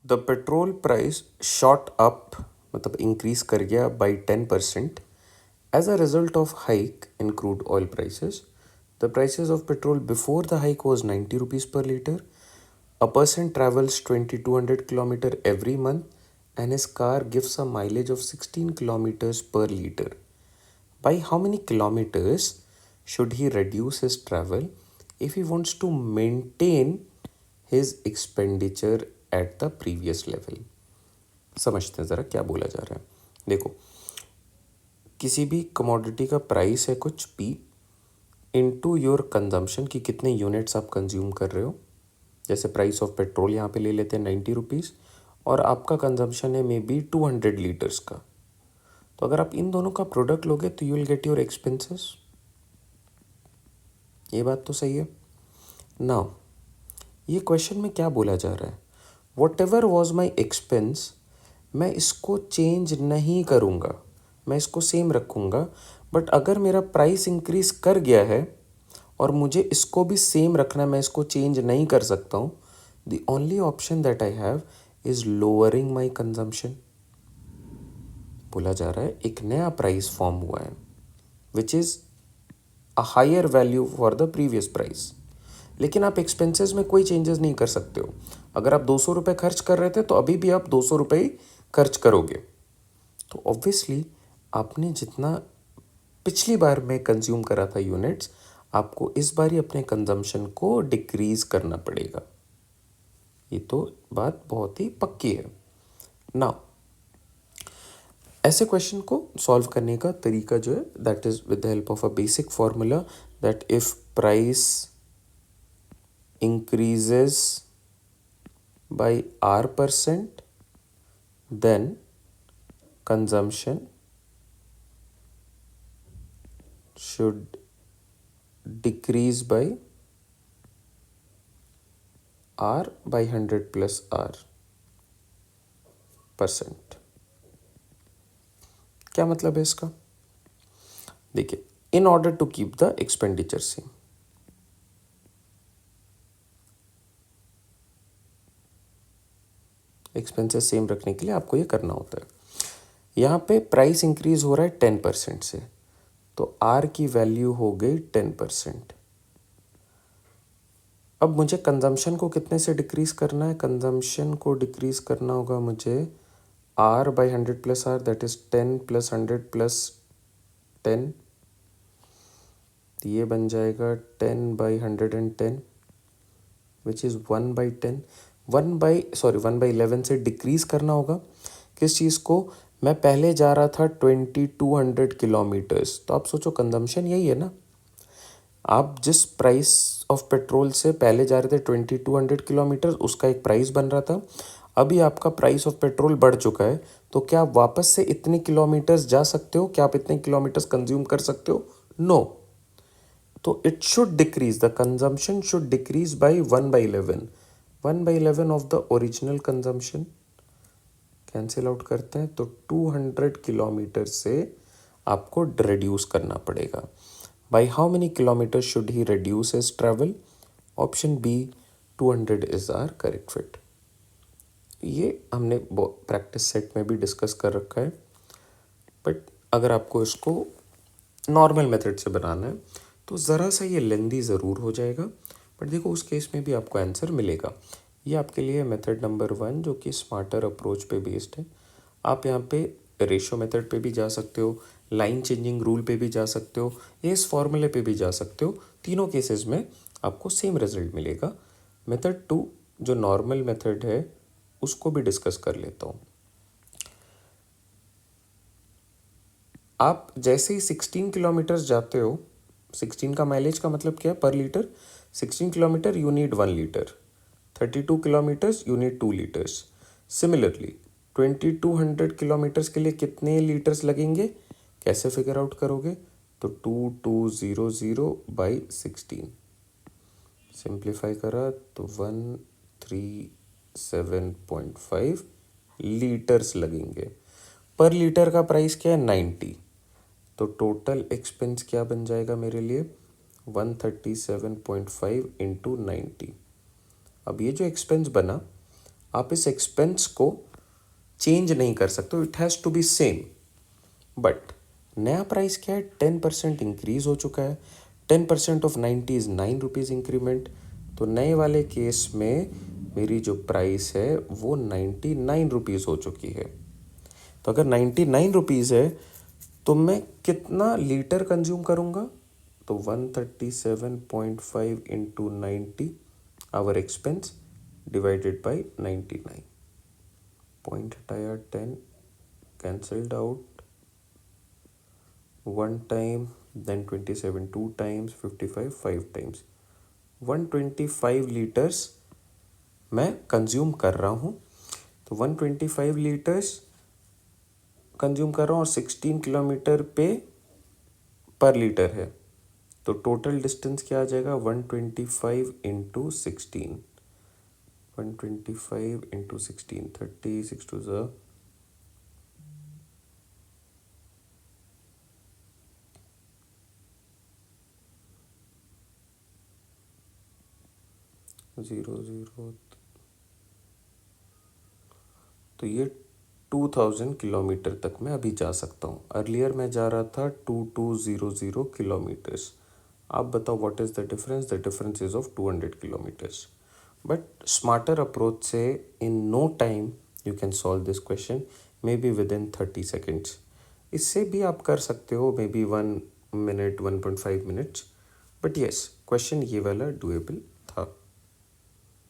The petrol price shot up मतलब increase कर गया by 10% as a result of hike in crude oil prices. The prices of petrol before the hike was 90 rupees per litre. A person travels 2200 kilometer every month and his car gives a mileage of 16 kilometers per liter. By how many kilometers should he reduce his travel if he wants to maintain his expenditure at the previous level? समझते हैं ज़रा क्या बोला जा रहा है. देखो, किसी भी कमोडिटी का प्राइस है कुछ पी इनटू योर कंजम्पशन की कितने यूनिट्स आप कंज्यूम कर रहे हो. जैसे प्राइस ऑफ पेट्रोल यहाँ पे ले लेते हैं 90 रुपीज़ और आपका कंजम्पशन है मे बी 200 लीटर्स का. तो अगर आप इन दोनों का प्रोडक्ट लोगे तो you will get your expenses. ये बात तो सही है ना. ये क्वेश्चन में क्या बोला जा रहा है, what ever was my expense मैं इसको चेंज नहीं करूँगा, मैं इसको सेम रखूँगा. बट अगर मेरा प्राइस इंक्रीज कर गया है और मुझे इसको भी सेम रखना है, मैं इसको चेंज नहीं कर सकता हूँ. The only option that I have is lowering my consumption. बोला जा रहा है एक नया प्राइस फॉर्म हुआ है which is a higher value for the previous price. लेकिन आप एक्सपेंसेस में कोई चेंजेस नहीं कर सकते हो. अगर आप 200 रुपये खर्च कर रहे थे तो अभी भी आप 200 रुपये ही खर्च करोगे. तो ऑब्वियसली आपने जितना पिछली बार में कंज्यूम करा था यूनिट्स, आपको इस बार ही अपने कंजम्पशन को डिक्रीज करना पड़ेगा. ये तो बात बहुत ही पक्की है ना. ऐसे क्वेश्चन को सॉल्व करने का तरीका जो है that is with the help of a basic formula that if price increases by R%, then consumption should decrease by R by 100 plus R %. क्या मतलब है इसका? देखिए, in order to keep the expenditure same, expenses same रखने के लिए आपको ये करना होता है. यहाँ पे प्राइस इंक्रीज हो रहा है 10% से, तो आर की वैल्यू हो गई 10%. अब मुझे कंजम्पशन को कितने से डिक्रीज करना है, कंजम्पशन को डिक्रीज करना होगा मुझे R by 100 plus R that is 10 plus 100 plus 10. ये बन जाएगा 10/110 विच इज़ 1/10. 1/11 से डिक्रीज करना होगा किस चीज़ को. मैं पहले जा रहा था 2200 किलोमीटर्स, तो आप सोचो कंजम्पशन यही है ना. आप जिस प्राइस ऑफ पेट्रोल से पहले जा रहे थे 2200 किलोमीटर, उसका एक प्राइस बन रहा था. अभी आपका प्राइस ऑफ पेट्रोल बढ़ चुका है, तो क्या आप वापस से इतने किलोमीटर्स जा सकते हो, क्या आप इतने किलोमीटर्स कंज्यूम कर सकते हो? नो. तो it should decrease, the consumption should decrease by 1/11. 1/11 of the original consumption cancel out करते हैं तो 200 किलोमीटर से आपको रिड्यूस करना पड़ेगा. By how many kilometre should he reduce his travel? Option B 200 is our correct fit. ये हमने practice set में भी डिस्कस कर रखा है, बट अगर आपको इसको नॉर्मल मेथड से बनाना है तो ज़रा सा ये लेंदी ज़रूर हो जाएगा, बट देखो उस केस में भी आपको आंसर मिलेगा. ये आपके लिए मेथड नंबर 1 जो कि स्मार्टर अप्रोच पे बेस्ड है. आप यहाँ पे रेशो मेथड पे भी जा सकते हो, लाइन चेंजिंग रूल पे भी जा सकते हो, या इस फॉर्मूले पे भी जा सकते हो. तीनों केसेस में आपको सेम रिजल्ट मिलेगा. मेथड 2 जो नॉर्मल मेथड है उसको भी डिस्कस कर लेता हूँ. आप जैसे ही 16 किलोमीटर्स जाते हो, 16 का माइलेज का मतलब क्या है पर litre. 16 kilometre you need 1 litre, 32 kilometres you need 2 litres. Similarly 2200 kilometres के लिए कितने लीटर्स लगेंगे, कैसे फिगर आउट करोगे, तो 2200/16 सिंप्लीफाई करा तो 137.5 लीटर्स लगेंगे. पर लीटर का प्राइस क्या है 90, तो टोटल एक्सपेंस क्या बन जाएगा मेरे लिए 137.5 इंटू 90. अब ये जो एक्सपेंस बना आप इस एक्सपेंस को चेंज नहीं कर सकते, it has to be same. But नया प्राइस क्या है, 10% इंक्रीज हो चुका है। 10% ऑफ 90 इज़ 9 रुपीज़ इंक्रीमेंट। तो नए वाले केस में मेरी जो प्राइस है वो 99 रुपीज़ हो चुकी है। तो अगर 99 रुपीज़ है तो मैं कितना लीटर कंज्यूम करूँगा, तो 137.5 into 90 our expense divided by 99। Point हटाया, 10 cancelled out, 1 time, then 27 2 times, 55 5 times, 125 litres मैं कंज्यूम कर रहा हूँ। तो 125 लीटर्स कंज्यूम कर रहा हूँ और 16 किलोमीटर पे पर लीटर है। तो टोटल डिस्टेंस क्या आ जाएगा, 125 इंटू 16, 125 इंटू 16, 30, 6 to the 00। तो ये 2000 किलोमीटर तक मैं अभी जा सकता हूँ। अर्लियर मैं जा रहा था 2200 किलोमीटर्स। आप बताओ what is the difference, the difference is of 200 kilometres. But smarter approach से in no time you can solve this question, maybe within 30 seconds. इससे भी आप कर सकते हो, maybe 1 minute 1.5 minutes. But yes, question ये वाला doable